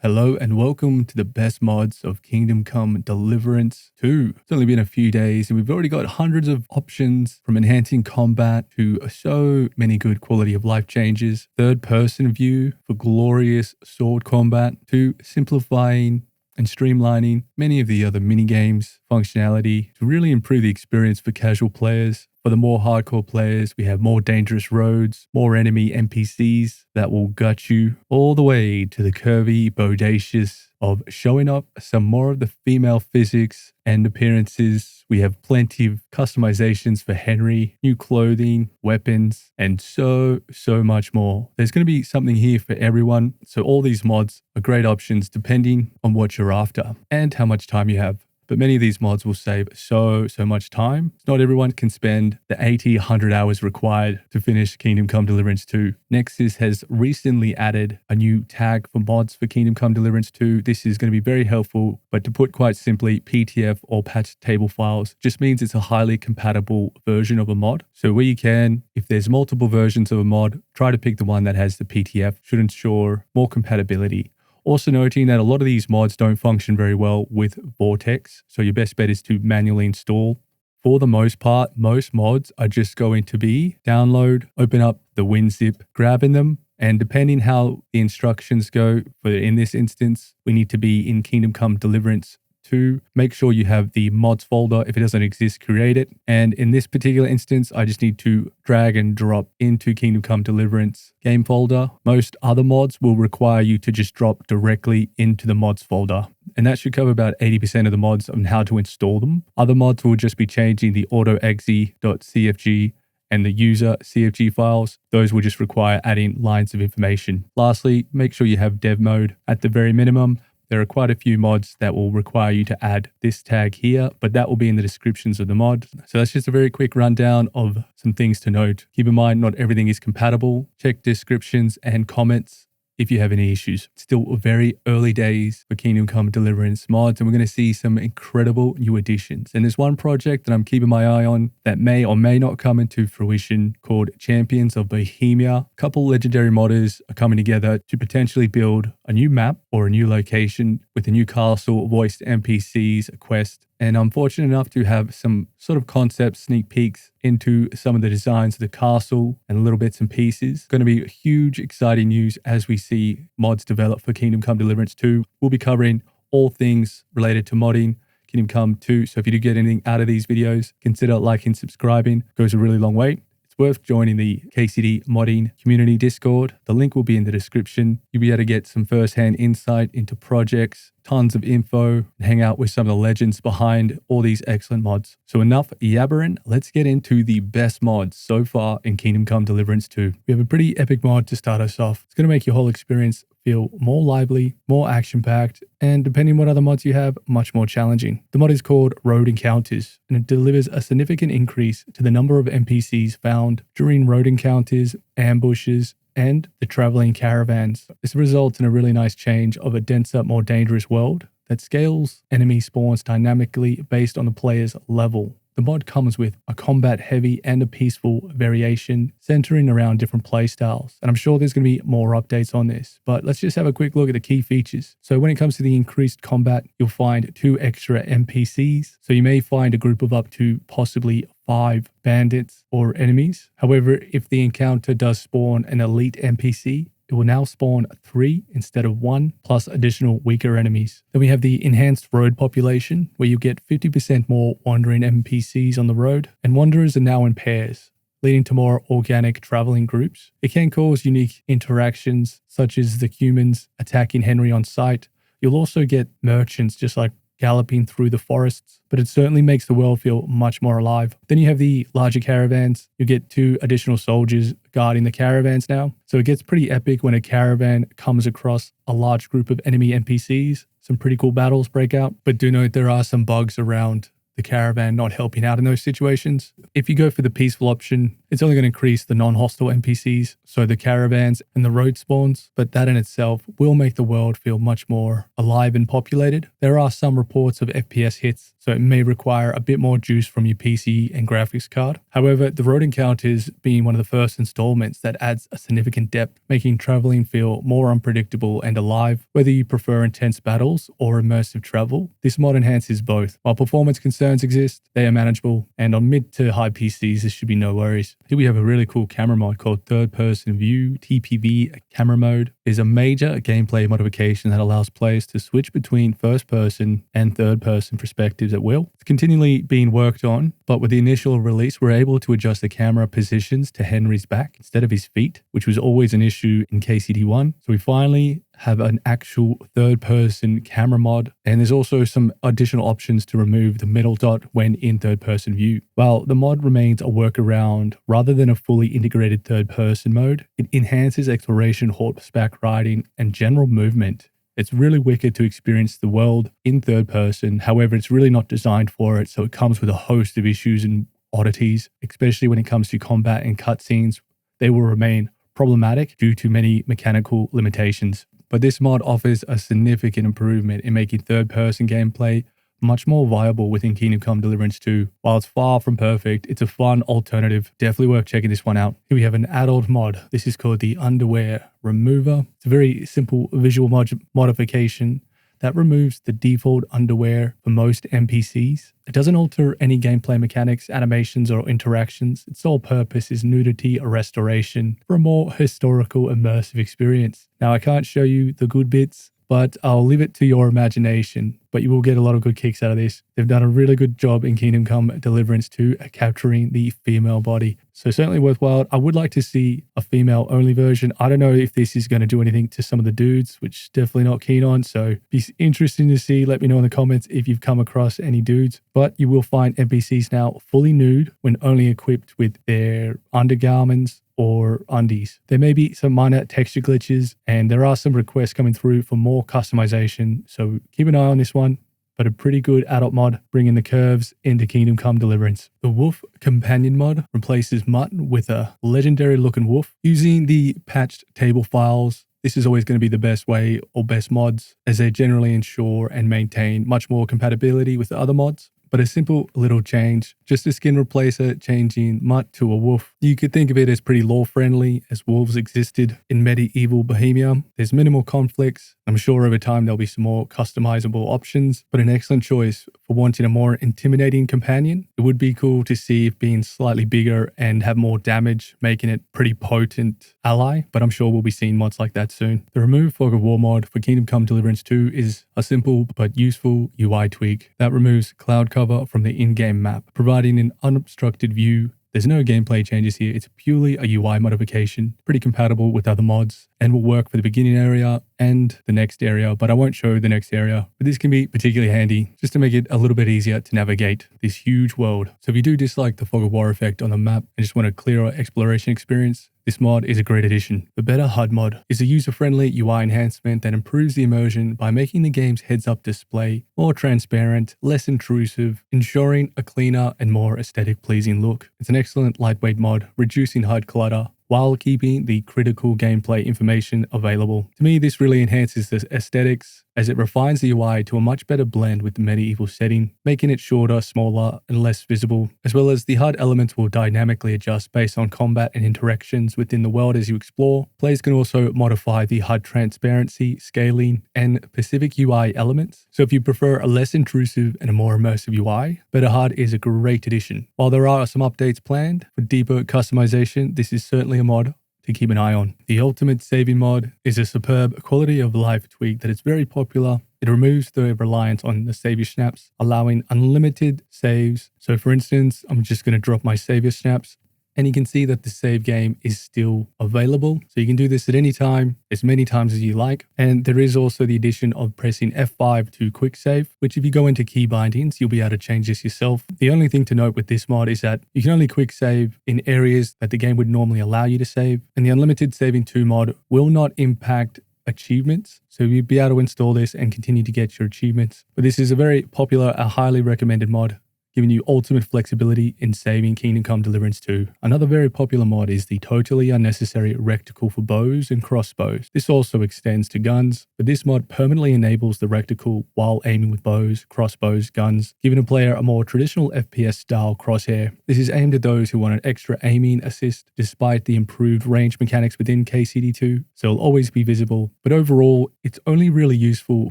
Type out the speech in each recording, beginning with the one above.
Hello and welcome to the best mods of Kingdom Come Deliverance II. It's only been a few days and we've already got hundreds of options, from enhancing combat to so many good quality of life changes, third person view for glorious sword combat, to simplifying and streamlining many of the other mini games functionality to really improve the experience for casual players. For the more hardcore players, we have more dangerous roads, more enemy NPCs that will gut you, all the way to the curvy bodacious of showing up some more of the female physics and appearances. We have plenty of customizations for Henry, new clothing, weapons, and so much more. There's going to be something here for everyone, so all these mods are great options depending on what you're after and how much time you have. But many of these mods will save so much time. Not everyone can spend the 80-100 hours required to finish Kingdom Come Deliverance 2. Nexus has recently added a new tag for mods for Kingdom Come Deliverance 2. This is going to be very helpful, but to put quite simply, PTF or patch table files just means it's a highly compatible version of a mod. So where you can, if there's multiple versions of a mod, try to pick the one that has the PTF, should ensure more compatibility. Also noting that a lot of these mods don't function very well with Vortex, so your best bet is to manually install. For the most part, most mods are just going to be download, open up the WinZip, grabbing them, and depending how the instructions go, for in this instance, we need to be in Kingdom Come Deliverance 2. Make sure you have the mods folder. If it doesn't exist, create it. And in this particular instance, I just need to drag and drop into Kingdom Come Deliverance game folder. Most other mods will require you to just drop directly into the mods folder. And that should cover about 80% of the mods on how to install them. Other mods will just be changing the autoexe.cfg and the user CFG files. Those will just require adding lines of information. Lastly, make sure you have dev mode at the very minimum. There are quite a few mods that will require you to add this tag here, but that will be in the descriptions of the mod. So that's just a very quick rundown of some things to note. Keep in mind, not everything is compatible. Check descriptions and comments if you have any issues. It's still very early days for Kingdom Come Deliverance mods, and we're going to see some incredible new additions. And there's one project that I'm keeping my eye on that may or may not come into fruition called Champions of Bohemia. A couple legendary modders are coming together to potentially build a new map or a new location with a new castle, voiced NPCs, a quest. And I'm fortunate enough to have some sort of concept sneak peeks into some of the designs of the castle and little bits and pieces. Going to be huge, exciting news as we see mods develop for Kingdom Come Deliverance 2. We'll be covering all things related to modding Kingdom Come 2. So if you do get anything out of these videos, consider liking, subscribing. It goes a really long way. Worth joining the KCDII modding community Discord. The link will be in the description. You'll be able to get some first-hand insight into projects, tons of info, and hang out with some of the legends behind all these excellent mods. So enough yabbering, let's get into the best mods so far in Kingdom Come Deliverance 2. We have a pretty epic mod to start us off. It's going to make your whole experience feel more lively, more action-packed, and depending what other mods you have, much more challenging. The mod is called Road Encounters, and it delivers a significant increase to the number of NPCs found during road encounters, ambushes, and the traveling caravans. This results in a really nice change of a denser, more dangerous world that scales enemy spawns dynamically based on the player's level. The mod comes with a combat heavy and a peaceful variation centering around different playstyles. And I'm sure there's going to be more updates on this, but let's just have a quick look at the key features. So when it comes to the increased combat, you'll find 2 extra NPCs. So you may find a group of up to possibly 5 bandits or enemies. However, if the encounter does spawn an elite NPC, it will now spawn 3 instead of 1, plus additional weaker enemies. Then we have the enhanced road population, where you get 50% more wandering NPCs on the road, and wanderers are now in pairs, leading to more organic traveling groups. It can cause unique interactions, such as the humans attacking Henry on sight. You'll also get merchants just like galloping through the forests, but it certainly makes the world feel much more alive. Then you have the larger caravans. You get 2 additional soldiers guarding the caravans now. So it gets pretty epic when a caravan comes across a large group of enemy NPCs. Some pretty cool battles break out, but do note there are some bugs around the caravan not helping out in those situations. If you go for the peaceful option, It's only going to increase the non-hostile NPCs, so the caravans and the road spawns, but that in itself will make the world feel much more alive and populated. There are some reports of FPS hits, so it may require a bit more juice from your PC and graphics card. However, the road encounters being one of the first installments that adds a significant depth, making traveling feel more unpredictable and alive. Whether you prefer intense battles or immersive travel, this mod enhances both. While performance concerns exist, they are manageable, and on mid to high PCs, there should be no worries. Here we have a really cool camera mod called Third Person View TPV Camera Mode. Is a major gameplay modification that allows players to switch between first person and third person perspectives at will. It's continually being worked on, but with the initial release, we're able to adjust the camera positions to Henry's back instead of his feet, which was always an issue in KCDII. So we finally have an actual third-person camera mod, and there's also some additional options to remove the middle dot when in third-person view. While the mod remains a workaround rather than a fully integrated third-person mode, it enhances exploration, horseback riding, and general movement. It's really wicked to experience the world in third person. However, it's really not designed for it, so it comes with a host of issues and oddities, especially when it comes to combat and cutscenes. They will remain problematic due to many mechanical limitations. But this mod offers a significant improvement in making third-person gameplay much more viable within Kingdom Come Deliverance II. While it's far from perfect, it's a fun alternative. Definitely worth checking this one out. Here we have an adult mod. This is called the Underwear Remover. It's a very simple visual modification that removes the default underwear for most NPCs. It doesn't alter any gameplay mechanics, animations, or interactions. Its sole purpose is nudity or restoration for a more historical, immersive experience. Now, I can't show you the good bits, but I'll leave it to your imagination. But you will get a lot of good kicks out of this. They've done a really good job in Kingdom Come Deliverance II at capturing the female body. So certainly worthwhile. I would like to see a female-only version. I don't know if this is going to do anything to some of the dudes, which definitely not keen on. So be interesting to see. Let me know in the comments if you've come across any dudes. But you will find NPCs now fully nude when only equipped with their undergarments or undies. There may be some minor texture glitches, and there are some requests coming through for more customization. So keep an eye on this one. But a pretty good adult mod, bringing the curves into Kingdom Come Deliverance. The Wolf Companion mod replaces Mutt with a legendary looking wolf. Using the patched table files, this is always going to be the best way or best mods, as they generally ensure and maintain much more compatibility with the other mods. But a simple little change, just a skin replacer changing Mutt to a wolf. You could think of it as pretty lore friendly, as wolves existed in medieval Bohemia. There's minimal conflicts. I'm sure over time there'll be some more customizable options, but an excellent choice for wanting a more intimidating companion. It would be cool to see it being slightly bigger and have more damage, making it pretty potent ally, but I'm sure we'll be seeing mods like that soon. The Remove Fog of War mod for Kingdom Come Deliverance 2 is a simple but useful UI tweak that removes cloud cover from the in-game map, providing an unobstructed view. There's no gameplay changes here. It's purely a UI modification, pretty compatible with other mods, and will work for the beginning area and the next area, but I won't show the next area. But this can be particularly handy just to make it a little bit easier to navigate this huge world. So if you do dislike the Fog of War effect on the map and just want a clearer exploration experience, this mod is a great addition. The Better HUD mod is a user-friendly UI enhancement that improves the immersion by making the game's heads-up display more transparent, less intrusive, ensuring a cleaner and more aesthetic-pleasing look. It's an excellent lightweight mod, reducing HUD clutter while keeping the critical gameplay information available. To me, this really enhances the aesthetics as it refines the UI to a much better blend with the medieval setting, making it shorter, smaller, and less visible, as well as the HUD elements will dynamically adjust based on combat and interactions within the world as you explore. Players can also modify the HUD transparency, scaling, and specific UI elements. So if you prefer a less intrusive and a more immersive UI, Better HUD is a great addition. While there are some updates planned for deeper customization, this is certainly a mod to keep an eye on. The Ultimate Saving mod is a superb quality of life tweak that is very popular. It removes the reliance on the savior snaps, allowing unlimited saves. So for instance, I'm just going to drop my savior snaps, and you can see that the save game is still available. So you can do this at any time, as many times as you like. And there is also the addition of pressing F5 to quick save, which if you go into key bindings, you'll be able to change this yourself. The only thing to note with this mod is that you can only quick save in areas that the game would normally allow you to save. And the Unlimited Saving 2 mod will not impact achievements, so you'll be able to install this and continue to get your achievements. But this is a very popular, a highly recommended mod giving you ultimate flexibility in saving Kingdom Come Deliverance II. Another very popular mod is the totally unnecessary Reticle for bows and crossbows. This also extends to guns, but this mod permanently enables the Reticle while aiming with bows, crossbows, guns, giving a player a more traditional FPS style crosshair. This is aimed at those who want an extra aiming assist despite the improved range mechanics within KCDII, so it'll always be visible. But overall, it's only really useful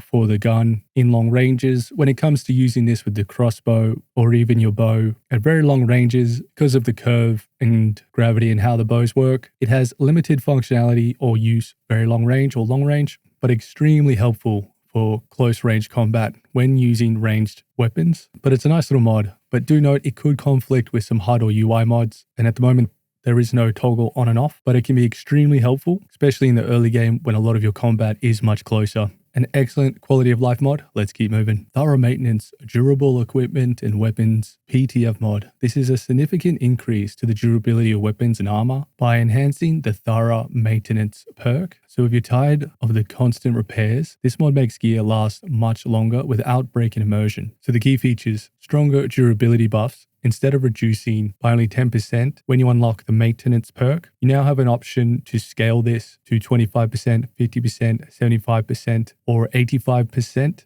for the gun in long ranges. When it comes to using this with the crossbow or even your bow at very long ranges, because of the curve and gravity and how the bows work, it has limited functionality or use very long range or long range, but extremely helpful for close range combat when using ranged weapons. But it's a nice little mod. But do note it could conflict with some HUD or UI mods, and at the moment there is no toggle on and off, but it can be extremely helpful, especially in the early game when a lot of your combat is much closer. An excellent quality of life mod. Let's keep moving. Thorough maintenance, durable equipment and weapons, PTF mod. This is a significant increase to the durability of weapons and armor by enhancing the thorough maintenance perk. So if you're tired of the constant repairs, this mod makes gear last much longer without breaking immersion. So the key features: stronger durability buffs. Instead of reducing by only 10% when you unlock the maintenance perk, you now have an option to scale this to 25%, 50%, 75%, or 85%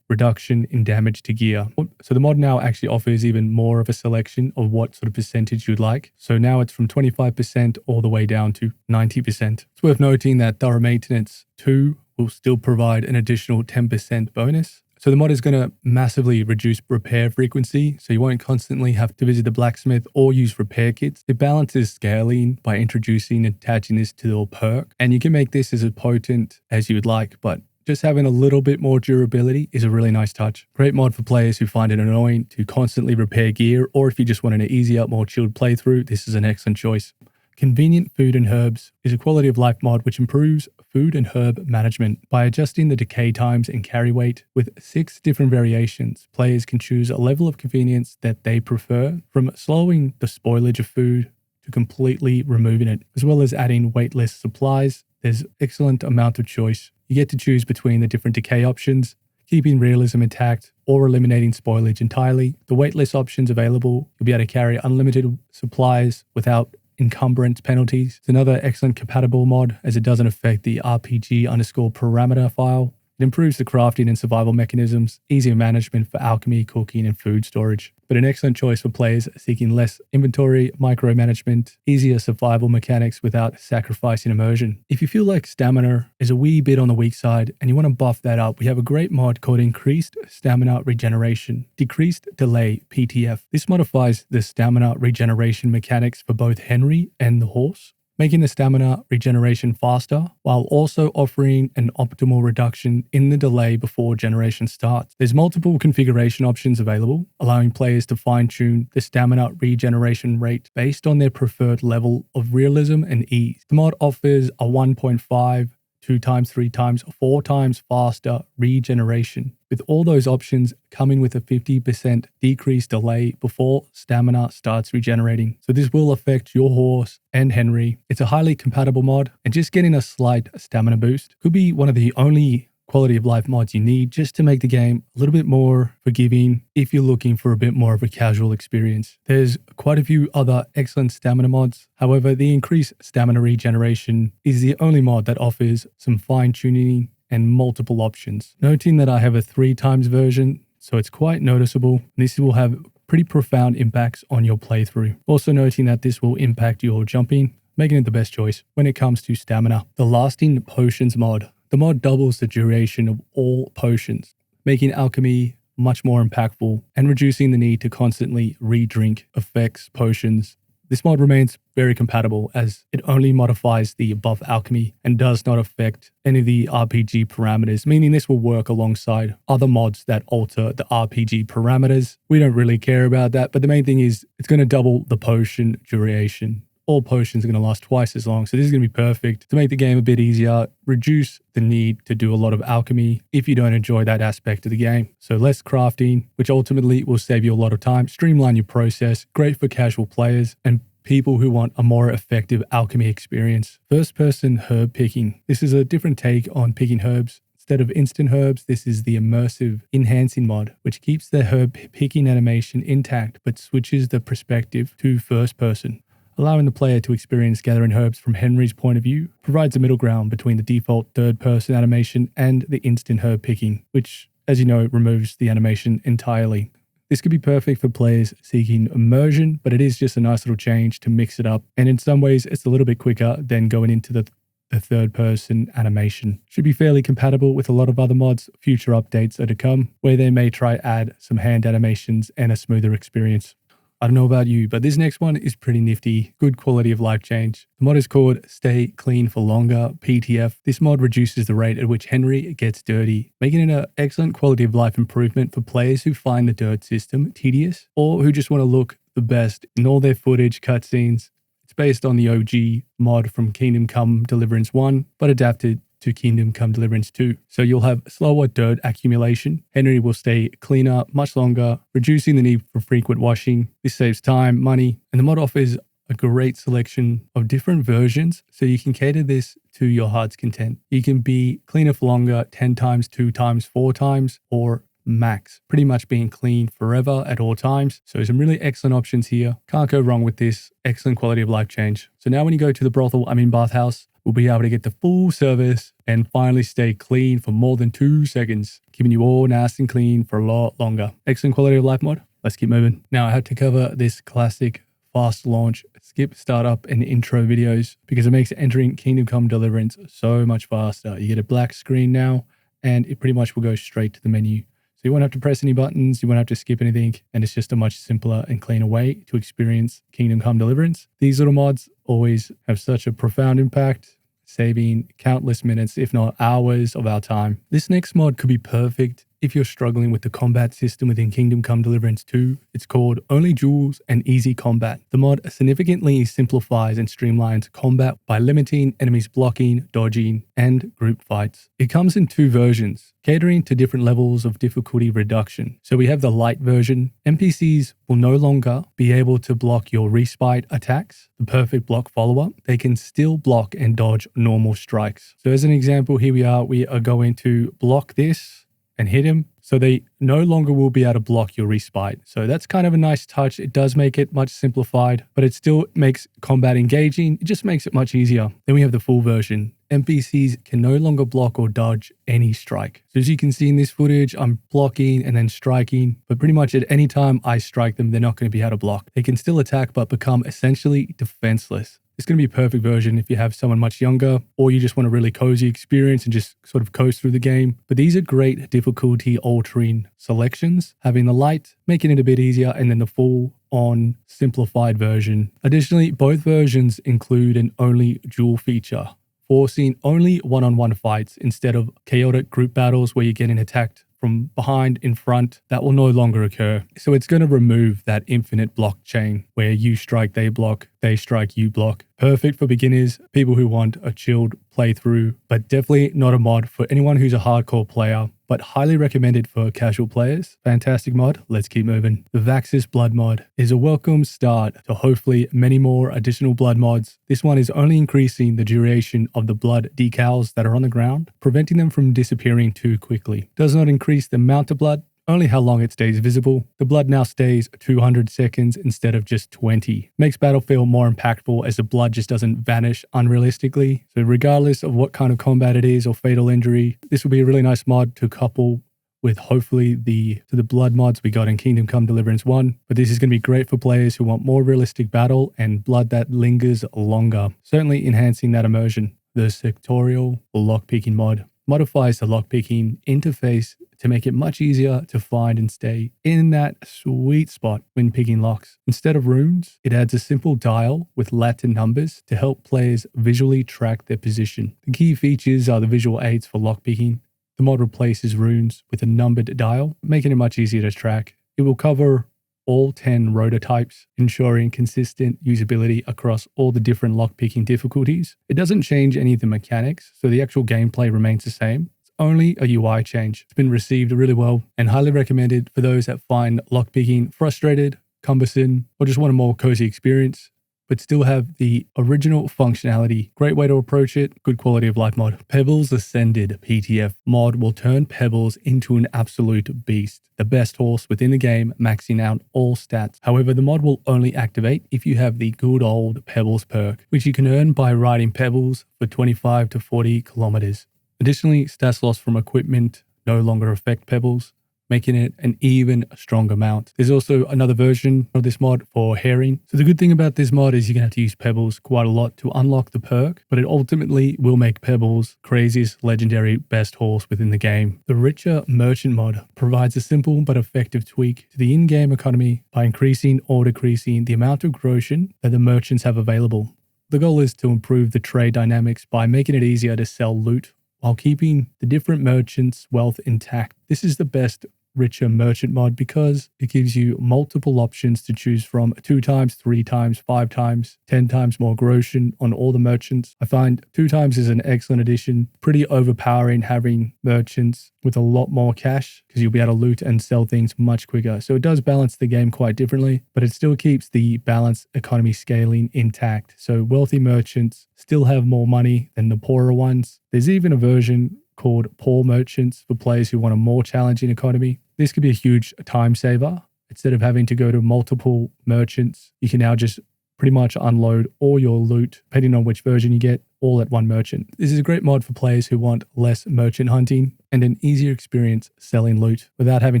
reduction in damage to gear. So the mod now actually offers even more of a selection of what sort of percentage you'd like. So now it's from 25% all the way down to 90%. It's worth noting that Thorough Maintenance 2 will still provide an additional 10% bonus. So the mod is going to massively reduce repair frequency, so you won't constantly have to visit the blacksmith or use repair kits. It balances scaling by introducing and attaching this to your perk, and you can make this as potent as you would like, but just having a little bit more durability is a really nice touch. Great mod for players who find it annoying to constantly repair gear, or if you just want an easier, more chilled playthrough, this is an excellent choice. Convenient Food and Herbs is a quality of life mod which improves food and herb management by adjusting the decay times and carry weight. With 6 different variations, players can choose a level of convenience that they prefer, from slowing the spoilage of food to completely removing it, as well as adding weightless supplies. There's excellent amount of choice. You get to choose between the different decay options, keeping realism intact or eliminating spoilage entirely. The weightless options available, you'll be able to carry unlimited supplies without encumbrance penalties. It's another excellent compatible mod as it doesn't affect the RPG_parameter file. It improves the crafting and survival mechanisms, easier management for alchemy, cooking, and food storage. But an excellent choice for players seeking less inventory, micromanagement, easier survival mechanics without sacrificing immersion. If you feel like stamina is a wee bit on the weak side and you want to buff that up, we have a great mod called Increased Stamina Regeneration, Decreased Delay PTF. This modifies the stamina regeneration mechanics for both Henry and the horse, making the stamina regeneration faster while also offering an optimal reduction in the delay before generation starts. There's multiple configuration options available, allowing players to fine-tune the stamina regeneration rate based on their preferred level of realism and ease. The mod offers a 1.5, 2 times, 3 times, 4 times faster regeneration, with all those options coming with a 50% decreased delay before stamina starts regenerating. So this will affect your horse and Henry. It's a highly compatible mod, and just getting a slight stamina boost could be one of the only quality of life mods you need just to make the game a little bit more forgiving if you're looking for a bit more of a casual experience. There's quite a few other excellent stamina mods. However, the increased stamina regeneration is the only mod that offers some fine-tuning and multiple options. Noting that I have a 3 times version, so it's quite noticeable. This will have pretty profound impacts on your playthrough. Also noting that this will impact your jumping, making it the best choice when it comes to stamina. The Lasting Potions mod. The mod doubles the duration of all potions, making alchemy much more impactful and reducing the need to constantly re-drink effects potions. This mod remains very compatible as it only modifies the buff alchemy and does not affect any of the RPG parameters, meaning this will work alongside other mods that alter the RPG parameters. We don't really care about that, but the main thing is it's going to double the potion duration. All potions are going to last twice as long, so this is going to be perfect to make the game a bit easier, reduce the need to do a lot of alchemy if you don't enjoy that aspect of the game. So less crafting, which ultimately will save you a lot of time, streamline your process, great for casual players and people who want a more effective alchemy experience. First-person herb picking. This is a different take on picking herbs. Instead of instant herbs, this is the immersive enhancing mod, which keeps the herb picking animation intact but switches the perspective to first person, allowing the player to experience gathering herbs from Henry's point of view. Provides a middle ground between the default third person animation and the instant herb picking, which, as you know, removes the animation entirely. This could be perfect for players seeking immersion, but it is just a nice little change to mix it up. And in some ways, it's a little bit quicker than going into the third person animation. Should be fairly compatible with a lot of other mods. Future updates are to come, where they may try add some hand animations and a smoother experience. I don't know about you, but this next one is pretty nifty. Good quality of life change. The mod is called Stay Clean for Longer, PTF. This mod reduces the rate at which Henry gets dirty, making it an excellent quality of life improvement for players who find the dirt system tedious or who just want to look the best in all their footage, cutscenes. It's based on the OG mod from Kingdom Come Deliverance 1, but adapted to Kingdom Come Deliverance 2. So you'll have slower dirt accumulation. Henry will stay cleaner much longer, reducing the need for frequent washing. This saves time, money, and the mod offers a great selection of different versions, so you can cater this to your heart's content. You can be cleaner for longer, 10 times, 2 times, 4 times, or max, pretty much being clean forever at all times. So some really excellent options here. Can't go wrong with this. Excellent quality of life change. So now when you go to the brothel, bathhouse, we'll be able to get the full service and finally stay clean for more than 2 seconds, keeping you all nice and clean for a lot longer. Excellent quality of life mod. Let's keep moving. Now I had to cover this classic fast launch, skip startup and intro videos because it makes entering Kingdom Come Deliverance so much faster. You get a black screen now and it pretty much will go straight to the menu. So you won't have to press any buttons, you won't have to skip anything, and it's just a much simpler and cleaner way to experience Kingdom Come Deliverance. These little mods always have such a profound impact, saving countless minutes, if not hours of our time. This next mod could be perfect if you're struggling with the combat system within Kingdom Come Deliverance 2. It's called Only Duels and Easy Combat. The mod significantly simplifies and streamlines combat by limiting enemies blocking, dodging, and group fights. It comes in 2 versions, catering to different levels of difficulty reduction. So we have the light version. NPCs will no longer be able to block your respite attacks, the perfect block follow-up. They can still block and dodge normal strikes. So as an example, here we are going to block this and hit him. So they no longer will be able to block your respite. So that's kind of a nice touch. It does make it much simplified, but it still makes combat engaging. It just makes it much easier. Then we have the full version. NPCs can no longer block or dodge any strike. So as you can see in this footage, I'm blocking and then striking, but pretty much at any time I strike them, they're not going to be able to block. They can still attack, but become essentially defenseless. It's going to be a perfect version if you have someone much younger or you just want a really cozy experience and just sort of coast through the game. But these are great difficulty altering selections, having the light, making it a bit easier, and then the full on simplified version. Additionally, both versions include an only duel feature, forcing only one-on-one fights instead of chaotic group battles where you're getting attacked from behind, in front. That will no longer occur. So it's going to remove that infinite block chain where you strike, they block, they strike, you block. Perfect for beginners, people who want a chilled playthrough, but definitely not a mod for anyone who's a hardcore player, but highly recommended for casual players. Fantastic mod. Let's keep moving. The VAXIS Blood Mod is a welcome start to hopefully many more additional blood mods. This one is only increasing the duration of the blood decals that are on the ground, preventing them from disappearing too quickly. Does not increase the amount of blood, only how long it stays visible. The blood now stays 200 seconds instead of just 20. Makes battle feel more impactful as the blood just doesn't vanish unrealistically. So regardless of what kind of combat it is or fatal injury, this will be a really nice mod to couple with hopefully the blood mods we got in Kingdom Come Deliverance 1. But this is going to be great for players who want more realistic battle and blood that lingers longer, certainly enhancing that immersion. The Sectorial Lockpicking mod modifies the lockpicking interface to make it much easier to find and stay in that sweet spot when picking locks. Instead of runes, it adds a simple dial with Latin numbers to help players visually track their position. The key features are the visual aids for lockpicking. The mod replaces runes with a numbered dial, making it much easier to track. It will cover all 10 rotor types, ensuring consistent usability across all the different lockpicking difficulties. It doesn't change any of the mechanics, so the actual gameplay remains the same. It's only a UI change. It's been received really well and highly recommended for those that find lockpicking frustrated, cumbersome, or just want a more cozy experience. but still have the original functionality. Great way to approach it. Good quality of life mod. Pebbles Ascended PTF mod will turn Pebbles into an absolute beast. The best horse within the game, maxing out all stats. However, the mod will only activate if you have the good old Pebbles perk, which you can earn by riding Pebbles for 25 to 40 kilometers. Additionally, stats lost from equipment no longer affect Pebbles, making it an even stronger mount. There's also another version of this mod for herring. So the good thing about this mod is you're going to have to use Pebbles quite a lot to unlock the perk, but it ultimately will make Pebbles craziest legendary best horse within the game. The Richer Merchant mod provides a simple but effective tweak to the in-game economy by increasing or decreasing the amount of groschen that the merchants have available. The goal is to improve the trade dynamics by making it easier to sell loot while keeping the different merchants' wealth intact. This is the best Richer Merchant mod because it gives you multiple options to choose from: 2 times, 3 times, 5 times, 10 times more groschen on all the merchants. I find 2 times is an excellent addition. Pretty overpowering having merchants with a lot more cash because you'll be able to loot and sell things much quicker. So it does balance the game quite differently, but it still keeps the balance economy scaling intact. So wealthy merchants still have more money than the poorer ones. There's even a version called Poor Merchants for players who want a more challenging economy. This could be a huge time saver. Instead of having to go to multiple merchants, you can now just pretty much unload all your loot, depending on which version you get, all at one merchant. This is a great mod for players who want less merchant hunting and an easier experience selling loot without having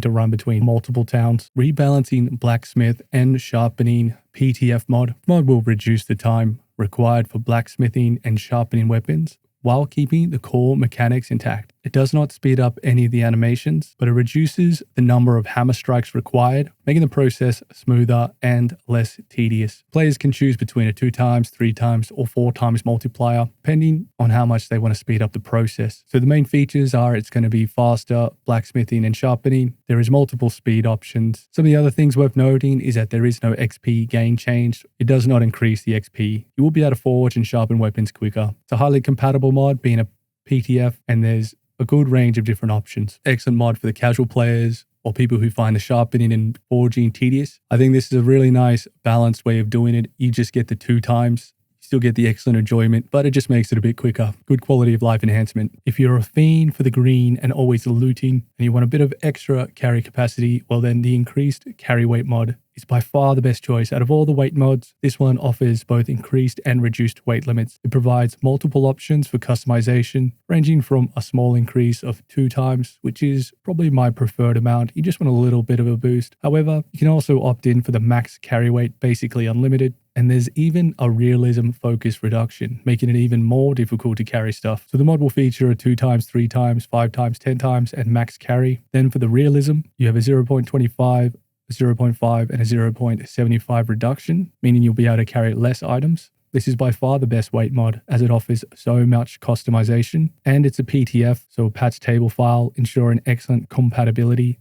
to run between multiple towns. Rebalancing Blacksmith and Sharpening PTF mod. Mod will reduce the time required for blacksmithing and sharpening weapons while keeping the core mechanics intact. It does not speed up any of the animations, but it reduces the number of hammer strikes required, making the process smoother and less tedious. Players can choose between a 2 times, 3 times, or 4 times multiplier, depending on how much they want to speed up the process. So the main features are it's going to be faster blacksmithing and sharpening. There is multiple speed options. Some of the other things worth noting is that there is no XP gain change. It does not increase the XP. You will be able to forge and sharpen weapons quicker. It's a highly compatible mod, being a PTF, and there's a good range of different options. Excellent mod for the casual players or people who find the sharpening and forging tedious. I think this is a really nice balanced way of doing it. You just get the 2 times, you still get the excellent enjoyment, but it just makes it a bit quicker. Good quality of life enhancement. If you're a fiend for the green and always looting and you want a bit of extra carry capacity, well then the increased carry weight mod is by far the best choice. Out of all the weight mods, this one offers both increased and reduced weight limits. It provides multiple options for customization, ranging from a small increase of 2 times, which is probably my preferred amount. You just want a little bit of a boost. However, you can also opt in for the max carry weight, basically unlimited. And there's even a realism focus reduction, making it even more difficult to carry stuff. So the mod will feature a 2 times, 3 times, 5 times, 10 times, and max carry. Then for the realism, you have a 0.25, 0.5 and a 0.75 reduction, meaning you'll be able to carry less items. This is by far the best weight mod as it offers so much customization, and it's a PTF, so a patch table file, ensuring excellent compatibility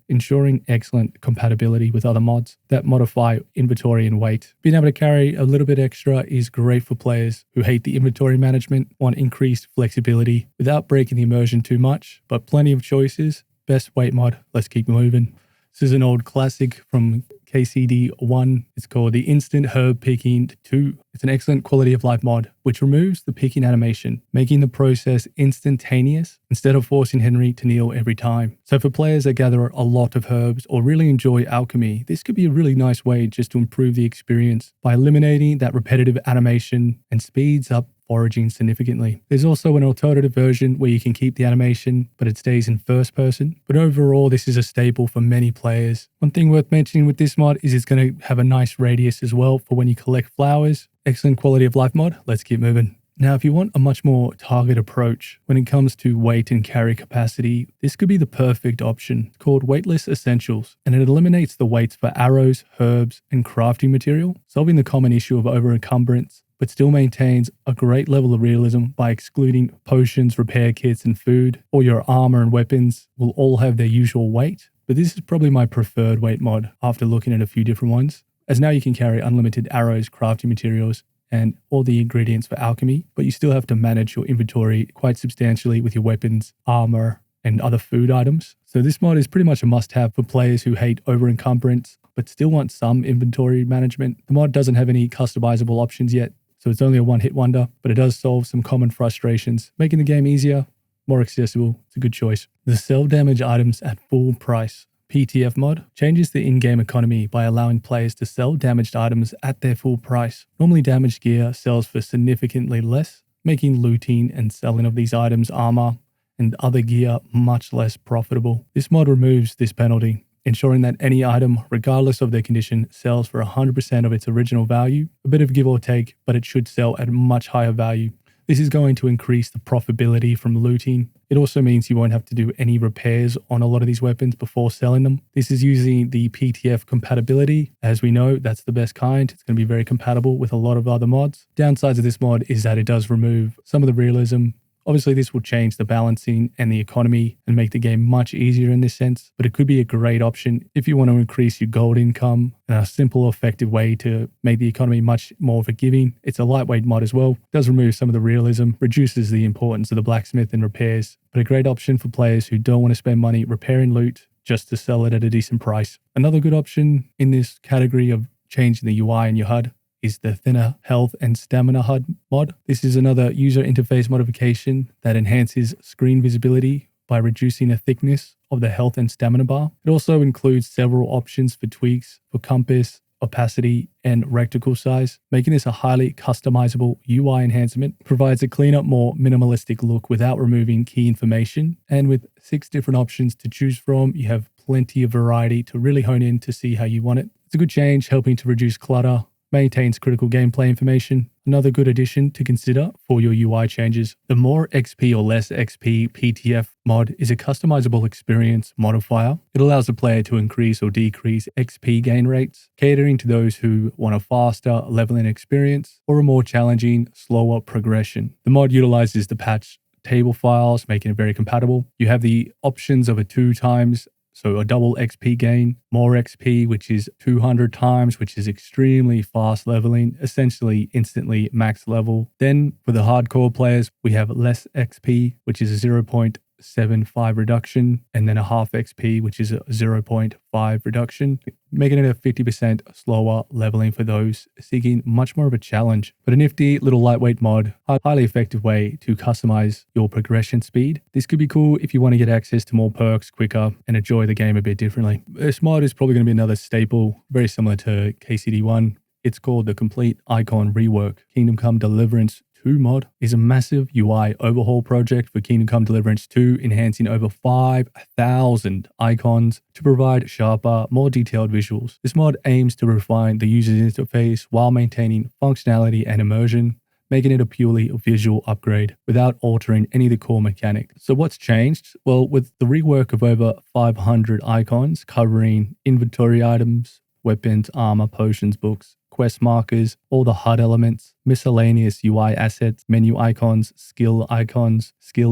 with other mods that modify inventory and weight. Being able to carry a little bit extra is great for players who hate the inventory management, want increased flexibility without breaking the immersion too much, but plenty of choices. Best weight mod. Let's keep moving. This is an old classic from KCDII. It's called the Instant Herb Picking 2. It's an excellent quality of life mod, which removes the picking animation, making the process instantaneous instead of forcing Henry to kneel every time. So for players that gather a lot of herbs or really enjoy alchemy, this could be a really nice way just to improve the experience by eliminating that repetitive animation and speeds up foraging significantly. There's also an alternative version where you can keep the animation, but it stays in first person. But overall, this is a staple for many players. One thing worth mentioning with this mod is it's going to have a nice radius as well for when you collect flowers. Excellent quality of life mod. Let's keep moving. Now, if you want a much more target approach when it comes to weight and carry capacity, this could be the perfect option. It's called Weightless Essentials, and it eliminates the weights for arrows, herbs, and crafting material, solving the common issue of over-encumbrance, but still maintains a great level of realism by excluding potions, repair kits, and food. All your armor and weapons will all have their usual weight, but this is probably my preferred weight mod after looking at a few different ones, as now you can carry unlimited arrows, crafting materials, and all the ingredients for alchemy, but you still have to manage your inventory quite substantially with your weapons, armor, and other food items. So this mod is pretty much a must-have for players who hate over-encumbrance but still want some inventory management, the mod doesn't have any customizable options yet, so it's only a one-hit wonder, but it does solve some common frustrations, making the game easier, more accessible. It's a good choice. The Sell Damage Items at Full Price PTF mod changes the in-game economy by allowing players to sell damaged items at their full price. Normally damaged gear sells for significantly less, making looting and selling of these items, armor, and other gear much less profitable. This mod removes this penalty, ensuring that any item, regardless of their condition, sells for 100% of its original value. A bit of give or take, but it should sell at a much higher value. This is going to increase the profitability from looting. It also means you won't have to do any repairs on a lot of these weapons before selling them. This is using the PTF compatibility. As we know, that's the best kind. It's going to be very compatible with a lot of other mods. Downsides of this mod is that it does remove some of the realism. Obviously, this will change the balancing and the economy and make the game much easier in this sense, but it could be a great option if you want to increase your gold income and a simple, effective way to make the economy much more forgiving. It's a lightweight mod as well. It does remove some of the realism, reduces the importance of the blacksmith and repairs, but a great option for players who don't want to spend money repairing loot just to sell it at a decent price. Another good option in this category of changing the UI in your HUD is the Thinner Health and Stamina HUD mod. This is another user interface modification that enhances screen visibility by reducing the thickness of the health and stamina bar. It also includes several options for tweaks for compass, opacity, and reticle size, making this a highly customizable UI enhancement. It provides a cleaner, more minimalistic look without removing key information. And with 6 different options to choose from, you have plenty of variety to really hone in to see how you want it. It's a good change, helping to reduce clutter, maintains critical gameplay information. Another good addition to consider for your UI changes. The More XP or Less XP PTF mod is a customizable experience modifier. It allows the player to increase or decrease XP gain rates, catering to those who want a faster leveling experience or a more challenging, slower progression. The mod utilizes the patch table files, making it very compatible. You have the options of a 2 times, so a double XP gain, more XP, which is 200 times, which is extremely fast leveling, essentially instantly max level. Then for the hardcore players, we have less XP, which is a 0.75 reduction, and then a half XP, which is a 0.5 reduction, making it a 50% slower leveling for those seeking much more of a challenge. But a nifty little lightweight mod, a highly effective way to customize your progression speed. This could be cool if you want to get access to more perks quicker and enjoy the game a bit differently. This mod is probably going to be another staple, very similar to KCDII. It's called the Complete Icon Rework. Kingdom Come Deliverance II mod is a massive UI overhaul project for Kingdom Come Deliverance II, enhancing over 5,000 icons to provide sharper, more detailed visuals. This mod aims to refine the user's interface while maintaining functionality and immersion, making it a purely visual upgrade without altering any of the core mechanics. So what's changed? Well, with the rework of over 500 icons covering inventory items, weapons, armor, potions, books, quest markers, all the HUD elements, miscellaneous UI assets, menu icons, skill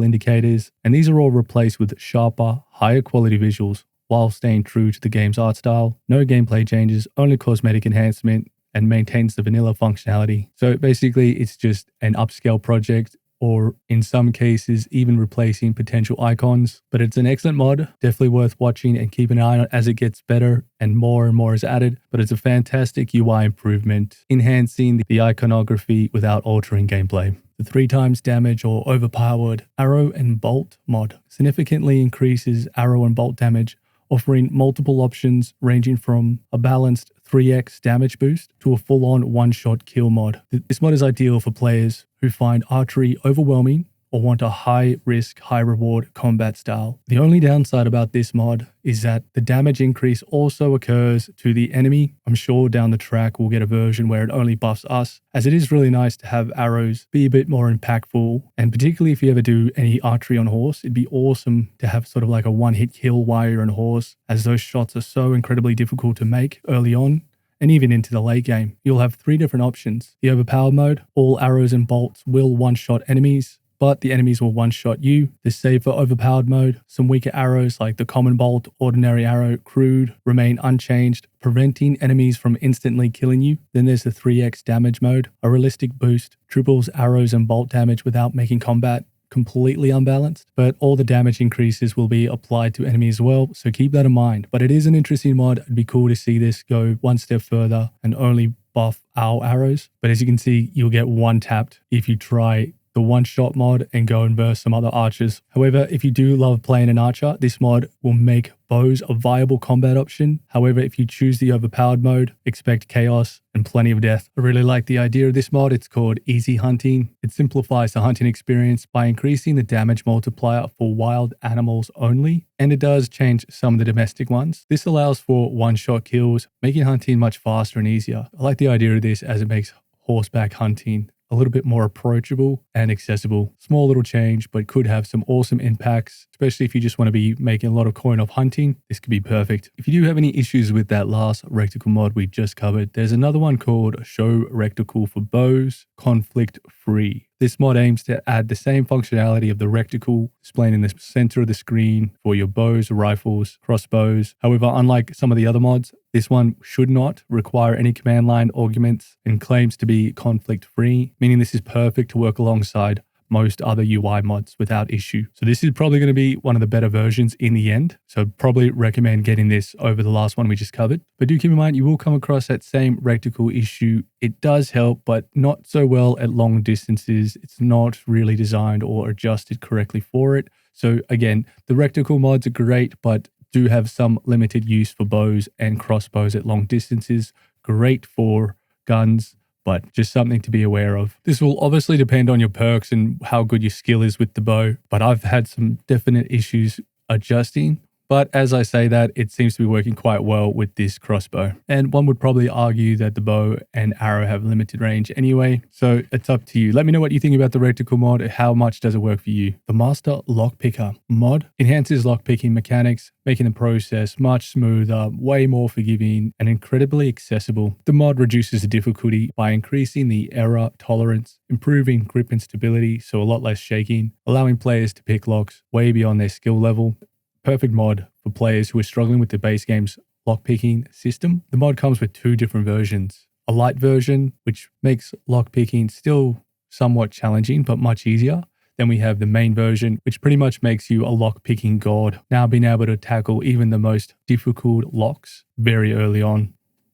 indicators, and these are all replaced with sharper, higher quality visuals while staying true to the game's art style. No gameplay changes, only cosmetic enhancement, and maintains the vanilla functionality. So basically, it's just an upscale project, or in some cases, even replacing potential icons. But it's an excellent mod, definitely worth watching and keep an eye on it as it gets better and more is added. But it's a fantastic UI improvement, enhancing the iconography without altering gameplay. The 3 times damage or Overpowered Arrow and Bolt mod significantly increases arrow and bolt damage, offering multiple options ranging from a balanced 3x damage boost to a full-on one-shot kill mod. This mod is ideal for players who find archery overwhelming or want a high-risk, high-reward combat style. The only downside about this mod is that the damage increase also occurs to the enemy. I'm sure down the track we'll get a version where it only buffs us, as it is really nice to have arrows be a bit more impactful, and particularly if you ever do any archery on horse, it'd be awesome to have sort of like a one-hit kill while you're on horse, as those shots are so incredibly difficult to make early on. And even into the late game. You'll have 3 different options. The Overpowered mode, all arrows and bolts will one-shot enemies, but the enemies will one-shot you. The save for Overpowered mode, some weaker arrows like the Common Bolt, Ordinary Arrow, Crude remain unchanged, preventing enemies from instantly killing you. Then there's the 3x damage mode, a realistic boost, triples arrows and bolt damage without making combat completely unbalanced, but all the damage increases will be applied to enemies as well, so keep that in mind. But it is an interesting mod. It'd be cool to see this go one step further and only buff our arrows. But as you can see, you'll get one tapped if you try the one-shot mod and go and verse some other archers. However, if you do love playing an archer, this mod will make bows a viable combat option. However, if you choose the overpowered mode, expect chaos and plenty of death. I really like the idea of this mod. It's called Easy Hunting. It simplifies the hunting experience by increasing the damage multiplier for wild animals only, and it does change some of the domestic ones. This allows for one-shot kills, making hunting much faster and easier. I like the idea of this as it makes horseback hunting a little bit more approachable and accessible. Small little change, but could have some awesome impacts, especially if you just want to be making a lot of coin off hunting. This could be perfect. If you do have any issues with that last Reticle mod we just covered, there's another one called Show Reticle for Bows, Conflict Free. This mod aims to add the same functionality of the Reticle, displaying in the center of the screen for your bows, rifles, crossbows. However, unlike some of the other mods, this one should not require any command line augments and claims to be conflict free, meaning this is perfect to work alongside most other UI mods without issue. So this is probably going to be one of the better versions in the end. So probably recommend getting this over the last one we just covered. But do keep in mind, you will come across that same Reticle issue. It does help, but not so well at long distances. It's not really designed or adjusted correctly for it. So again, the Reticle mods are great, but do have some limited use for bows and crossbows at long distances. Great for guns, but just something to be aware of. This will obviously depend on your perks and how good your skill is with the bow, but I've had some definite issues adjusting. But as I say that, it seems to be working quite well with this crossbow. And one would probably argue that the bow and arrow have limited range anyway. So it's up to you. Let me know what you think about the Reticle mod. How much does it work for you? The Master Lockpicker mod enhances lockpicking mechanics, making the process much smoother, way more forgiving, and incredibly accessible. The mod reduces the difficulty by increasing the error tolerance, improving grip and stability, so a lot less shaking, allowing players to pick locks way beyond their skill level. Perfect mod for players who are struggling with the base game's lockpicking system. The mod comes with two different versions. A light version, which makes lockpicking still somewhat challenging, but much easier. Then we have the main version, which pretty much makes you a lockpicking god, now being able to tackle even the most difficult locks very early on.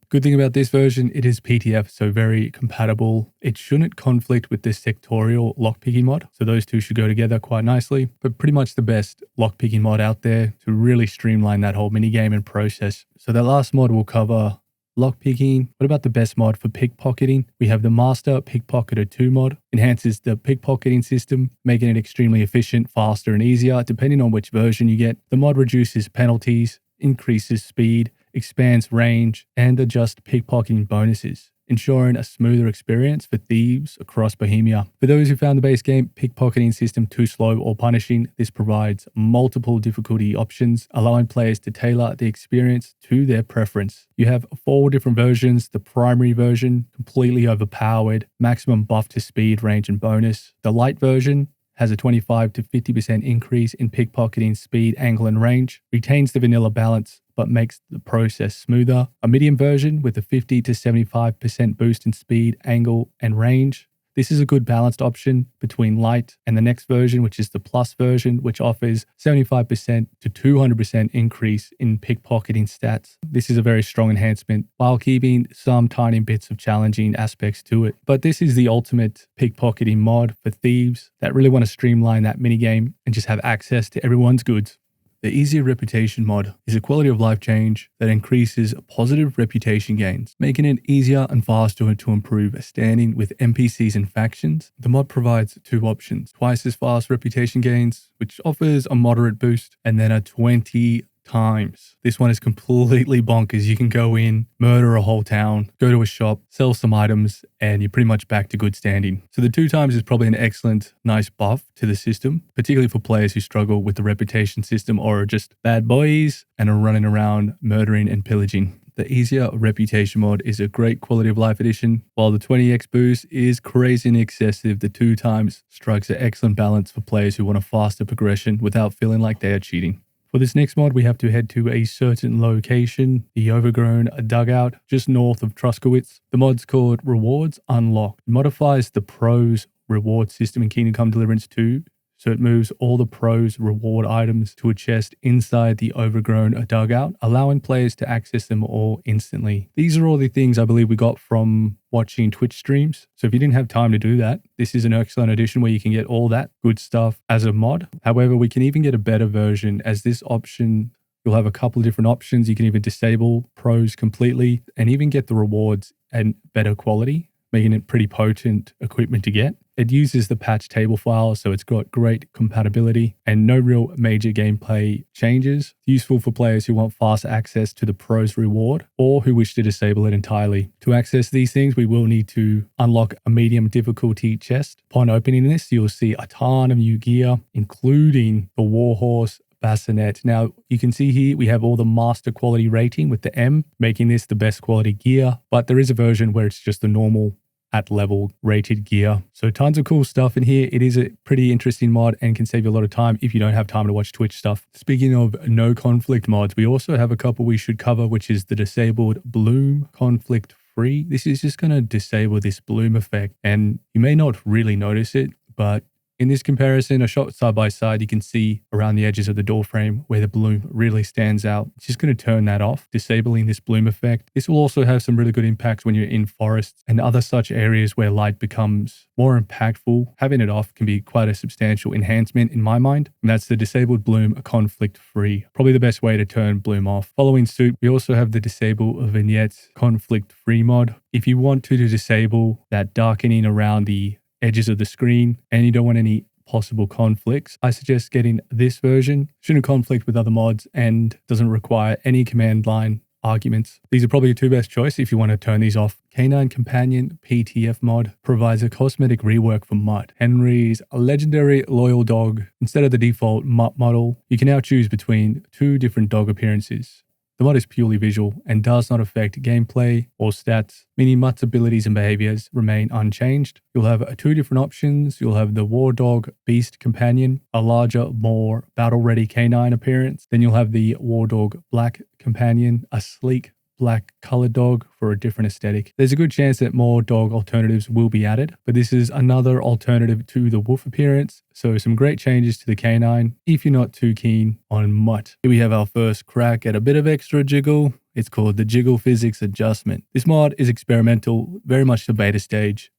Good thing about this version, it is PTF, so very compatible. It shouldn't conflict with the Sectorial Lockpicking mod, so those two should go together quite nicely. But pretty much the best lockpicking mod out there to really streamline that whole minigame and process. So that last mod will cover lockpicking. What about the best mod for pickpocketing? We have the Master Pickpocket 2 mod. Enhances the pickpocketing system, making it extremely efficient, faster, and easier, depending on which version you get. The mod reduces penalties, increases speed, expands range, and adjusts pickpocketing bonuses, ensuring a smoother experience for thieves across Bohemia. For those who found the base game pickpocketing system too slow or punishing, this provides multiple difficulty options, allowing players to tailor the experience to their preference. You have 4 different versions. The primary version, completely overpowered, maximum buff to speed, range, and bonus. The light version has a 25 to 50% increase in pickpocketing speed, angle, and range, retains the vanilla balance, but makes the process smoother. A medium version with a 50 to 75% boost in speed, angle, and range. This is a good balanced option between light and the next version, which is the plus version, which offers 75% to 200% increase in pickpocketing stats. This is a very strong enhancement while keeping some tiny bits of challenging aspects to it. But this is the ultimate pickpocketing mod for thieves that really want to streamline that minigame and just have access to everyone's goods. The Easier Reputation mod is a quality of life change that increases positive reputation gains, making it easier and faster to improve standing with NPCs and factions. The mod provides 2 options: twice as fast reputation gains, which offers a moderate boost, and then a 20 times. This one is completely bonkers. You can go in, murder a whole town, go to a shop, sell some items, and you're pretty much back to good standing. So the 2 times is probably an excellent, nice buff to the system, particularly for players who struggle with the reputation system or are just bad boys and are running around murdering and pillaging. The Easier Reputation mod is a great quality of life addition. While the 20x boost is crazy and excessive, the 2 times strikes an excellent balance for players who want a faster progression without feeling like they are cheating. For this next mod, we have to head to a certain location, the Overgrown Dugout, just north of Truskowitz. The mod's called Rewards Unlocked. It modifies the Pro's reward system in Kingdom Come Deliverance II, So it moves all the pros' reward items to a chest inside the overgrown dugout, allowing players to access them all instantly. These are all the things I believe we got from watching Twitch streams. So if you didn't have time to do that, this is an excellent addition where you can get all that good stuff as a mod. However, we can even get a better version, as this option, you'll have a couple of different options. You can even disable pros completely and even get the rewards and better quality, making it pretty potent equipment to get. It uses the patch table file, so it's got great compatibility and no real major gameplay changes. Useful for players who want fast access to the pros reward or who wish to disable it entirely. To access these things, we will need to unlock a medium difficulty chest. Upon opening this, you'll see a ton of new gear, including the Warhorse Bassinet. Now, you can see here we have all the master quality rating with the M, making this the best quality gear, but there is a version where it's just the normal at level rated gear. So tons of cool stuff in here. It is a pretty interesting mod and can save you a lot of time if you don't have time to watch Twitch stuff. Speaking of no conflict mods, we also have a couple we should cover, which is the disabled bloom conflict free. This is just going to disable this bloom effect, and you may not really notice it, but in this comparison, a shot side by side, you can see around the edges of the door frame where the bloom really stands out. It's just going to turn that off, disabling this bloom effect. This will also have some really good impacts when you're in forests and other such areas where light becomes more impactful. Having it off can be quite a substantial enhancement in my mind. And that's the disabled bloom conflict free. Probably the best way to turn bloom off. Following suit, we also have the disable vignette conflict free mod. If you want to disable that darkening around the edges of the screen and you don't want any possible conflicts, I suggest getting this version. Shouldn't conflict with other mods and doesn't require any command line arguments. These are probably your two best choice if you want to turn these off. Canine Companion PTF mod provides a cosmetic rework for Mutt, Henry's legendary loyal dog. Instead of the default Mutt model, you can now choose between two different dog appearances. The mod is purely visual and does not affect gameplay or stats, meaning Mutt's abilities and behaviors remain unchanged. You'll have two different options. You'll have the War Dog Beast Companion, a larger, more battle-ready canine appearance. Then you'll have the War Dog Black Companion, a sleek black colored dog for a different aesthetic. There's a good chance that more dog alternatives will be added, but this is another alternative to the wolf appearance. So some great changes to the canine if you're not too keen on Mutt. Here we have our first crack at a bit of extra jiggle. It's called the Jiggle Physics Adjustment. This mod is experimental, very much the beta stage,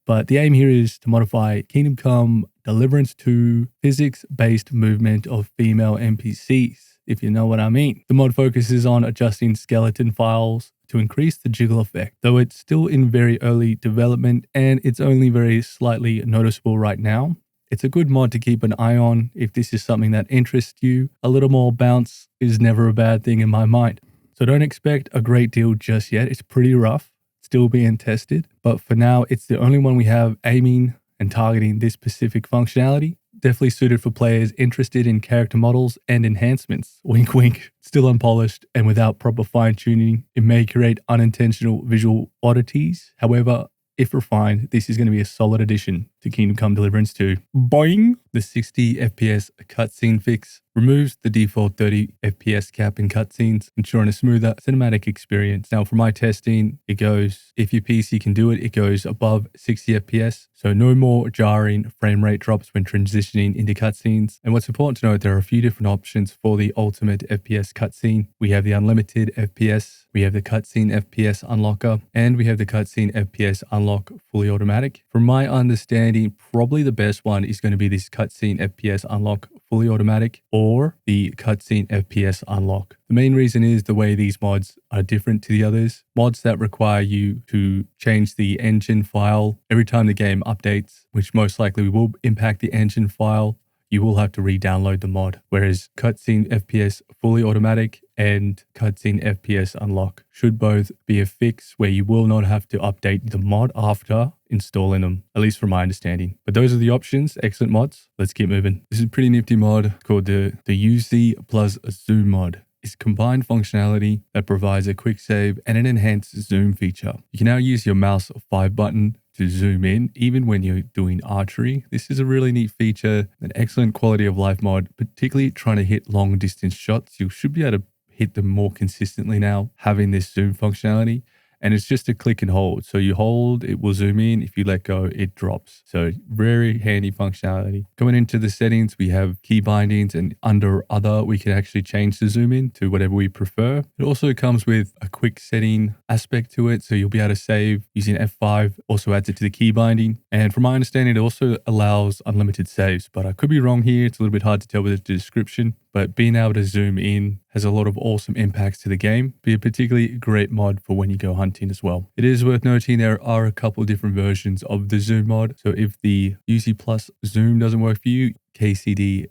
but the aim here is to modify Kingdom Come Deliverance II physics-based movement of female NPCs, if you know what I mean. The mod focuses on adjusting skeleton files to increase the jiggle effect, though it's still in very early development and it's only very slightly noticeable right now. It's a good mod to keep an eye on if this is something that interests you. A little more bounce is never a bad thing in my mind. So don't expect a great deal just yet. It's pretty rough, still being tested, but for now it's the only one we have aiming and targeting this specific functionality. Definitely suited for players interested in character models and enhancements. Wink wink. Still unpolished and without proper fine-tuning, it may create unintentional visual oddities. However, if refined, this is going to be a solid addition to Kingdom Come Deliverance II. Boing! The 60 FPS cutscene fix removes the default 30 FPS cap in cutscenes, ensuring a smoother cinematic experience. Now, for my testing, it goes, if your PC can do it, it goes above 60 FPS. So no more jarring frame rate drops when transitioning into cutscenes. And what's important to note, there are a few different options for the ultimate FPS cutscene. We have the unlimited FPS, we have the cutscene FPS Unlocker, and we have the cutscene FPS Unlock fully automatic. From my understanding, probably the best one is going to be this cutscene FPS Unlock fully automatic or the cutscene FPS Unlock. The main reason is the way these mods are different to the others. Mods that require you to change the engine file every time the game updates, which most likely will impact the engine file, you will have to re-download the mod. Whereas cutscene FPS fully automatic and cutscene FPS Unlock should both be a fix where you will not have to update the mod after installing them, at least from my understanding. But those are the options. Excellent mods. Let's keep moving. This is a pretty nifty mod called the UsiiPlusZoom mod. It's combined functionality that provides a quick save and an enhanced zoom feature. You can now use your mouse 5 button to zoom in, even when you're doing archery. This is a really neat feature, an excellent quality of life mod, particularly trying to hit long distance shots. You should be able to hit them more consistently now, having this zoom functionality. and it's just a click and hold. So you hold, it will zoom in. If you let go, it drops. So very handy functionality. Going into the settings, we have key bindings, and under other, we can actually change the zoom in to whatever we prefer. It also comes with a quick setting aspect to it. So you'll be able to save using F5, also adds it to the key binding. And from my understanding, it also allows unlimited saves, but I could be wrong here. It's a little bit hard to tell with the description, but being able to zoom in has a lot of awesome impacts to the game. Be a particularly great mod for when you go hunting as well. It is worth noting there are a couple of different versions of the zoom mod. So if the UsiiPlusZoom doesn't work for you, KCDII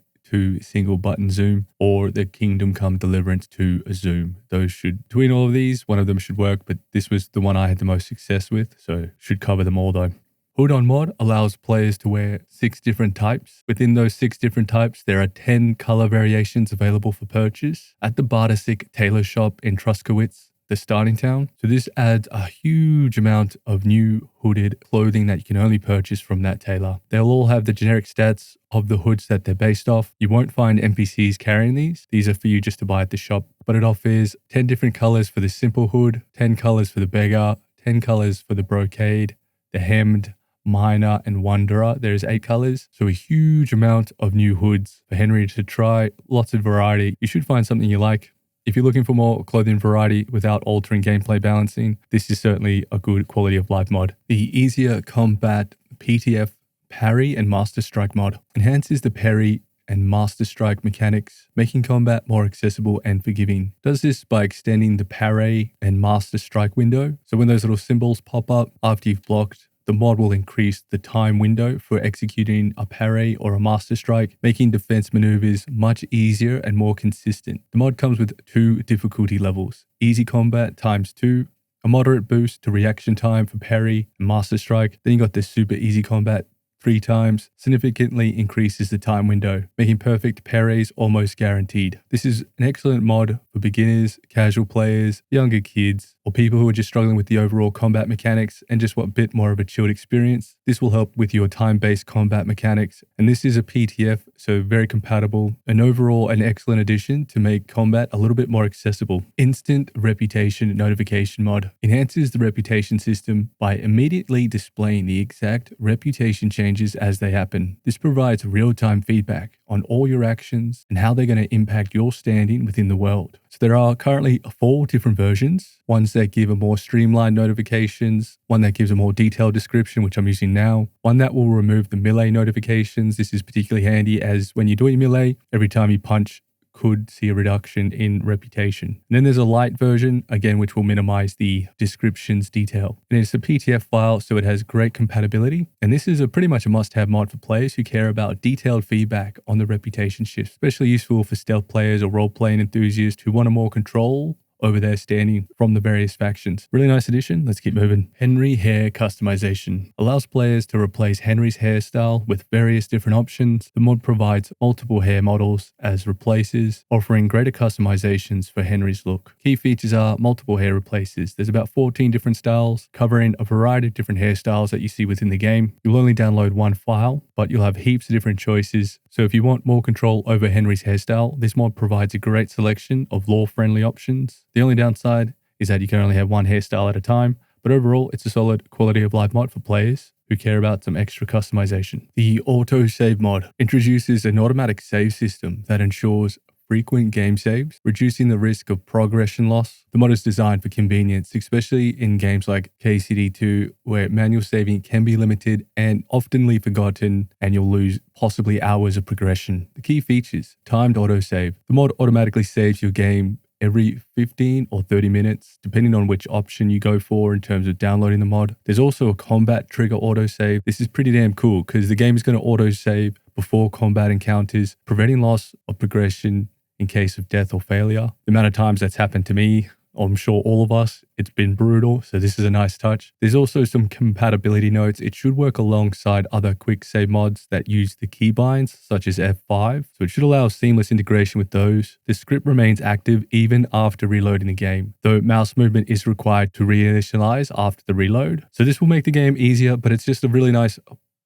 single button zoom, or the Kingdom Come Deliverance II zoom. Those should, between all of these, one of them should work, but this was the one I had the most success with, so should cover them all though. Hood on mod allows players to wear 6 different types. Within those 6 different types, there are 10 color variations available for purchase at the Bartasik Tailor Shop in Truskowitz, the starting town. So this adds a huge amount of new hooded clothing that you can only purchase from that tailor. They'll all have the generic stats of the hoods that they're based off. You won't find NPCs carrying these. These are for you just to buy at the shop. But it offers 10 different colors for the simple hood, 10 colors for the beggar, 10 colors for the brocade, the hemmed, minor, and wanderer. There's 8 colors. So a huge amount of new hoods for Henry to try. Lots of variety. You should find something you like. If you're looking for more clothing variety without altering gameplay balancing, this is certainly a good quality of life mod. The easier Combat PTF Parry and Master Strike mod enhances the parry and Master Strike mechanics, making combat more accessible and forgiving. Does this by extending the parry and Master Strike window. So when those little symbols pop up after you've blocked, the mod will increase the time window for executing a parry or a Master Strike, making defense maneuvers much easier and more consistent. The mod comes with 2 difficulty levels: Easy Combat ×2, a moderate boost to reaction time for parry and Master Strike. Then you got the Super Easy Combat 3 times, significantly increases the time window, making perfect parries almost guaranteed. This is an excellent mod for beginners, casual players, younger kids, or people who are just struggling with the overall combat mechanics and just want a bit more of a chilled experience. This will help with your time-based combat mechanics, and this is a PTF, so very compatible, and overall an excellent addition to make combat a little bit more accessible. Instant Reputation Notification mod enhances the reputation system by immediately displaying the exact reputation changes as they happen. This provides real-time feedback on all your actions and how they're going to impact your standing within the world. So there are currently 4 different versions. Ones that give a more streamlined notifications, one that gives a more detailed description, which I'm using now, one that will remove the melee notifications. This is particularly handy as when you're doing melee, every time you punch, could see a reduction in reputation. And then there's a light version, again, which will minimize the descriptions detail. And it's a PTF file, so it has great compatibility. And this is pretty much a must-have mod for players who care about detailed feedback on the reputation shifts, especially useful for stealth players or role-playing enthusiasts who want more control over their standing from the various factions. Really nice addition. Let's keep moving. Henry hair customization allows players to replace Henry's hairstyle with various different options. The mod provides multiple hair models as replaces, offering greater customizations for Henry's look. Key features are multiple hair replaces. There's about 14 different styles covering a variety of different hairstyles that you see within the game. You'll only download one file, but you'll have heaps of different choices. So if you want more control over Henry's hairstyle, this mod provides a great selection of lore-friendly options. The only downside is that you can only have one hairstyle at a time, but overall, it's a solid quality of life mod for players who care about some extra customization. The autosave mod introduces an automatic save system that ensures frequent game saves, reducing the risk of progression loss. The mod is designed for convenience, especially in games like KCDII, where manual saving can be limited and oftenly forgotten, and you'll lose possibly hours of progression. The key features: timed autosave. The mod automatically saves your game every 15 or 30 minutes, depending on which option you go for in terms of downloading the mod. There's also a combat trigger autosave. This is pretty damn cool because the game is going to autosave before combat encounters, preventing loss of progression in case of death or failure. The amount of times that's happened to me, I'm sure all of us, it's been brutal, so this is a nice touch. There's also some compatibility notes. It should work alongside other quick save mods that use the keybinds, such as F5, so it should allow seamless integration with those. The script remains active even after reloading the game, though mouse movement is required to reinitialize after the reload. So this will make the game easier, but it's just a really nice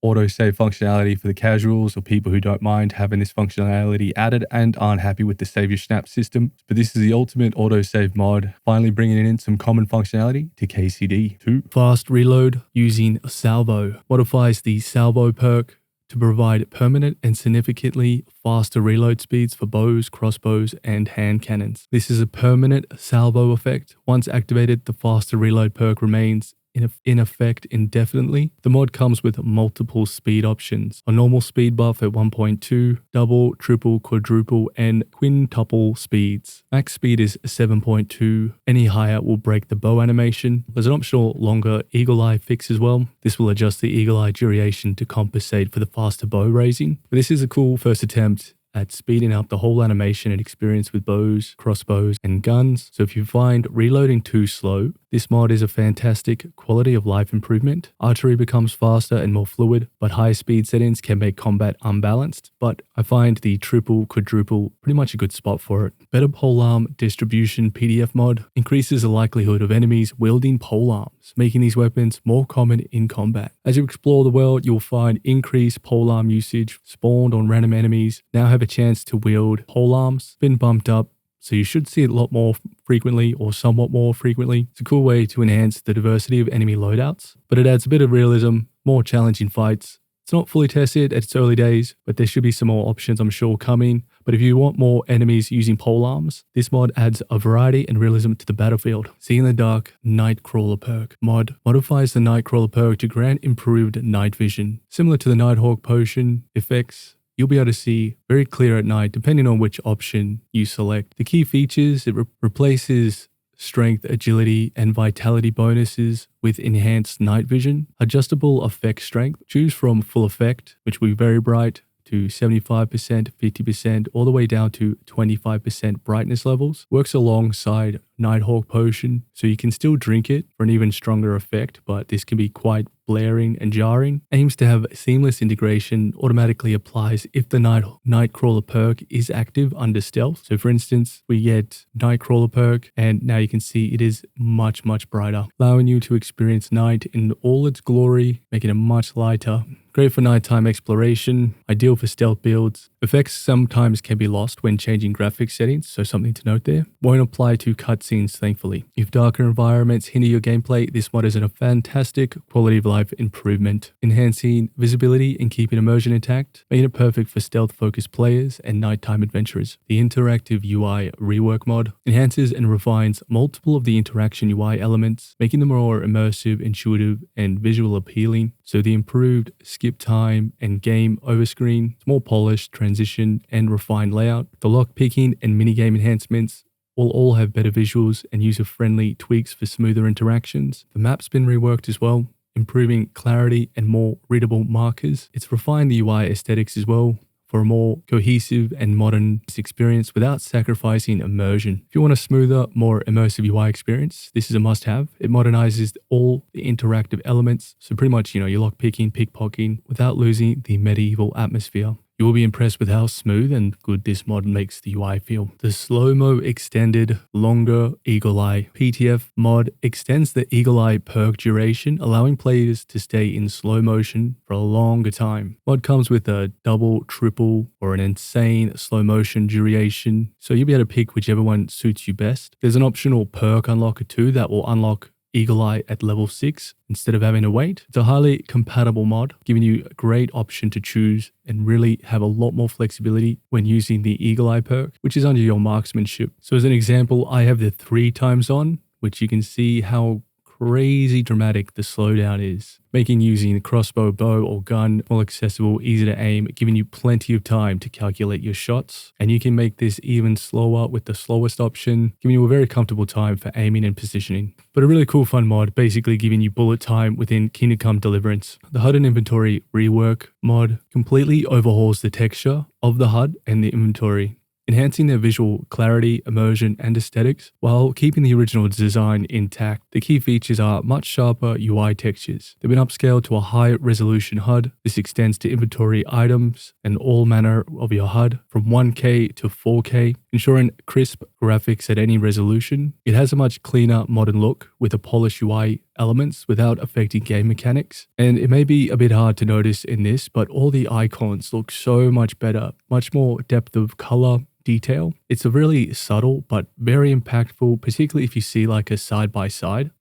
autosave functionality for the casuals or people who don't mind having this functionality added and aren't happy with the save your snap system. But this is the ultimate autosave mod, finally bringing in some common functionality to KCDII. Fast reload using salvo modifies the salvo perk to provide permanent and significantly faster reload speeds for bows, crossbows, and hand cannons. This is a permanent salvo effect. Once activated, the faster reload perk remains in effect indefinitely. The mod comes with multiple speed options. A normal speed buff at 1.2, double, triple, quadruple, and quintuple speeds. Max speed is 7.2. Any higher will break the bow animation. There's an optional longer eagle eye fix as well. This will adjust the eagle eye duration to compensate for the faster bow raising. But this is a cool first attempt at speeding up the whole animation and experience with bows, crossbows, and guns. So if you find reloading too slow, this mod is a fantastic quality of life improvement. Archery becomes faster and more fluid, but high speed settings can make combat unbalanced. But I find the triple, quadruple pretty much a good spot for it. Better polearm distribution PDF mod increases the likelihood of enemies wielding polearms, making these weapons more common in combat. As you explore the world, you'll find increased polearm usage spawned on random enemies. Now have a chance to wield polearms, been bumped up, so you should see it a lot more frequently or somewhat more frequently. It's a cool way to enhance the diversity of enemy loadouts, but it adds a bit of realism, more challenging fights. It's not fully tested at its early days, but there should be some more options I'm sure coming. But if you want more enemies using polearms, this mod adds a variety and realism to the battlefield. See in the Dark Nightcrawler perk mod modifies the Nightcrawler perk to grant improved night vision. Similar to the Nighthawk potion effects, you'll be able to see very clear at night depending on which option you select. The key features, it replaces strength, agility, and vitality bonuses with enhanced night vision. Adjustable effect strength, choose from full effect, which will be very bright, to 75%, 50%, all the way down to 25% brightness levels. Works alongside Nighthawk potion, so you can still drink it for an even stronger effect, but this can be quite blaring and jarring. Aims to have seamless integration, automatically applies if the Nightcrawler perk is active under stealth. So for instance, we get Nightcrawler perk, and now you can see it is much brighter, allowing you to experience night in all its glory, making it much lighter. Great for nighttime exploration, ideal for stealth builds. Effects sometimes can be lost when changing graphics settings, so something to note there. Won't apply to cutscenes, thankfully. If darker environments hinder your gameplay, this mod is a fantastic quality of life improvement, enhancing visibility and keeping immersion intact, making it perfect for stealth-focused players and nighttime adventurers. The interactive UI Rework mod enhances and refines multiple of the interaction UI elements, making them more immersive, intuitive, and visual appealing. So the improved skip time and game overscreen, more polished transition and refined layout. The lockpicking and minigame enhancements will all have better visuals and user-friendly tweaks for smoother interactions. The map's been reworked as well, improving clarity and more readable markers. It's refined the UI aesthetics as well for a more cohesive and modern experience without sacrificing immersion. If you want a smoother, more immersive UI experience, this is a must-have. It modernizes all the interactive elements, so pretty much, you're lockpicking, pickpocketing without losing the medieval atmosphere. You will be impressed with how smooth and good this mod makes the UI feel. The Slow-Mo Extended Longer Eagle Eye PTF mod extends the Eagle Eye perk duration, allowing players to stay in slow motion for a longer time. Mod comes with a double, triple, or an insane slow motion duration, so you'll be able to pick whichever one suits you best. There's an optional perk unlocker too that will unlock Eagle Eye at level 6 instead of having to wait. It's a highly compatible mod, giving you a great option to choose and really have a lot more flexibility when using the Eagle Eye perk, which is under your marksmanship. So as an example, I have the 3 times on, which you can see how crazy dramatic the slowdown is, making using the crossbow, bow, or gun more accessible, easy to aim, giving you plenty of time to calculate your shots. And you can make this even slower with the slowest option, giving you a very comfortable time for aiming and positioning. But a really cool fun mod, basically giving you bullet time within Kingdom Come Deliverance. The HUD and Inventory Rework mod completely overhauls the texture of the HUD and the inventory, enhancing their visual clarity, immersion, and aesthetics while keeping the original design intact. The key features are much sharper UI textures. They've been upscaled to a high-resolution HUD. This extends to inventory items and all manner of your HUD from 1K to 4K, ensuring crisp graphics at any resolution. It has a much cleaner, modern look with a polished UI elements without affecting game mechanics. And it may be a bit hard to notice in this, but all the icons look so much better, much more depth of color, detail. It's a really subtle but very impactful, particularly if you see like a side by side.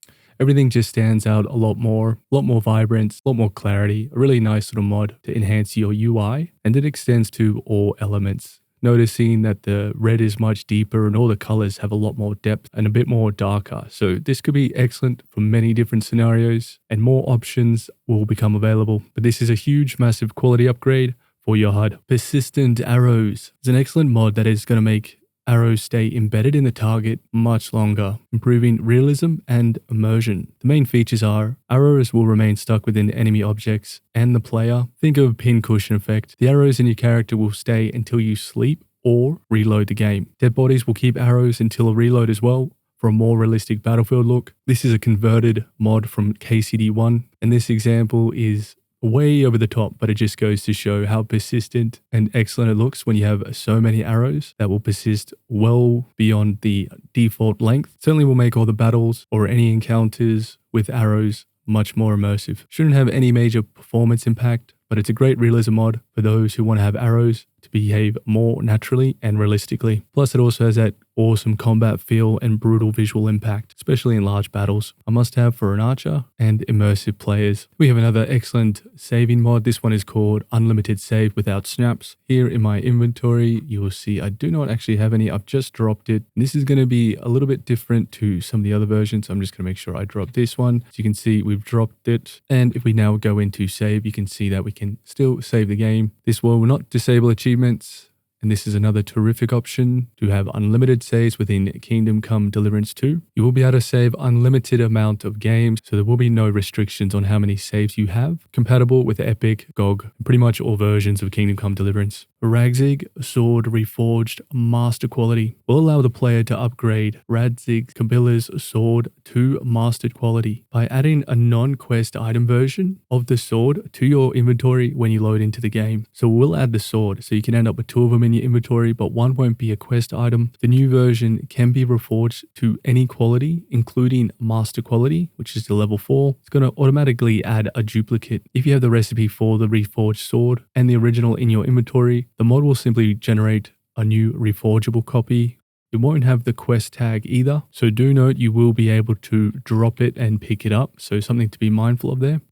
Everything just stands out a lot more vibrance, a lot more clarity. A really nice little mod to enhance your UI, and it extends to all elements. Noticing that the red is much deeper and all the colors have a lot more depth and a bit more darker. So this could be excellent for many different scenarios, and more options will become available. But this is a huge, massive quality upgrade for your HUD. Persistent arrows is an excellent mod that is going to make arrows stay embedded in the target much longer, improving realism and immersion. The main features are arrows will remain stuck within enemy objects and the player. Think of a pincushion effect. The arrows in your character will stay until you sleep or reload the game. Dead bodies will keep arrows until a reload as well for a more realistic battlefield look. This is a converted mod from KCDII, and this example is way over the top, but it just goes to show how persistent and excellent it looks when you have so many arrows that will persist well beyond the default length. Certainly will make all the battles or any encounters with arrows much more immersive. Shouldn't have any major performance impact, but it's a great realism mod for those who want to have arrows to behave more naturally and realistically. Plus it also has that awesome combat feel and brutal visual impact, especially in large battles. A must-have for an archer and immersive players. We have another excellent saving mod. This one is called Unlimited Save Without Snaps. Here in my inventory, you will see I do not actually have any. I've just dropped it. This is going to be a little bit different to some of the other versions. I'm just going to make sure I drop this one. As you can see, we've dropped it. And if we now go into save, you can see that we can still save the game. This will not disable achievements. And this is another terrific option to have unlimited saves within Kingdom Come Deliverance II. You will be able to save unlimited amount of games, so there will be no restrictions on how many saves you have. Compatible with Epic, GOG, and pretty much all versions of Kingdom Come Deliverance. Radzig Sword Reforged Master Quality will allow the player to upgrade Radzig Kabila's sword to mastered quality by adding a non-quest item version of the sword to your inventory when you load into the game. So we'll add the sword, so you can end up with two of them in your inventory, but one won't be a quest item. The new version can be reforged to any quality, including master quality, which is the level 4. It's going to automatically add a duplicate. If you have the recipe for the reforged sword and the original in your inventory, the mod will simply generate a new reforgeable copy. It won't have the quest tag either, so do note you will be able to drop it and pick it up, so something to be mindful of there.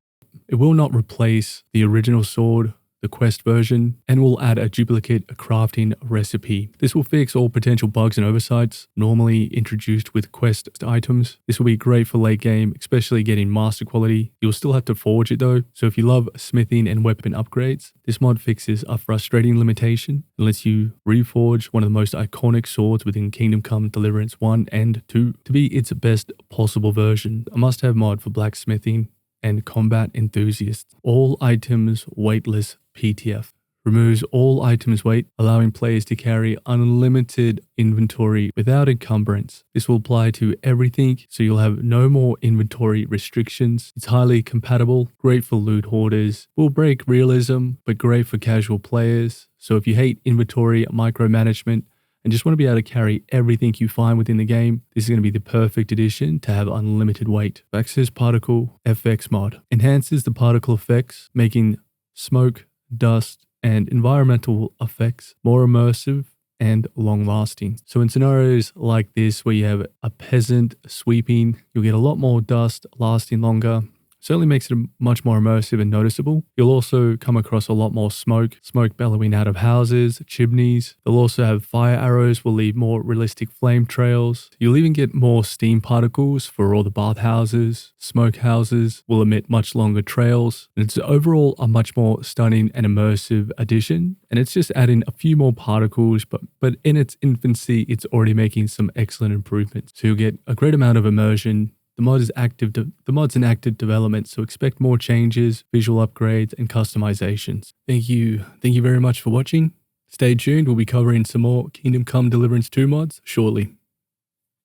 It will not replace the original sword, the quest version, and will add a duplicate crafting recipe. This will fix all potential bugs and oversights normally introduced with quest items. This will be great for late game, especially getting master quality. You'll still have to forge it though, so if you love smithing and weapon upgrades, this mod fixes a frustrating limitation and lets you reforge one of the most iconic swords within Kingdom Come Deliverance 1 and 2 to be its best possible version. A must-have mod for blacksmithing and combat enthusiasts. All items weightless PTF. Removes all items weight, allowing players to carry unlimited inventory without encumbrance. This will apply to everything, so you'll have no more inventory restrictions. It's highly compatible, great for loot hoarders, will break realism, but great for casual players. So if you hate inventory micromanagement and just want to be able to carry everything you find within the game, this is going to be the perfect addition to have unlimited weight. VAXIS Particle FX mod enhances the particle effects, making smoke, dust, and environmental effects more immersive and long-lasting. So in scenarios like this where you have a peasant sweeping, you'll get a lot more dust lasting longer. Certainly makes it much more immersive and noticeable. You'll also come across a lot more smoke bellowing out of houses, chimneys. They'll also have fire arrows, will leave more realistic flame trails. You'll even get more steam particles for all the bathhouses. Smoke houses will emit much longer trails. And it's overall a much more stunning and immersive addition. And it's just adding a few more particles, but in its infancy, it's already making some excellent improvements. So you'll get a great amount of immersion. The mod's in active development, so expect more changes, visual upgrades, and customizations. Thank you very much for watching. Stay tuned, we'll be covering some more Kingdom Come Deliverance II mods shortly.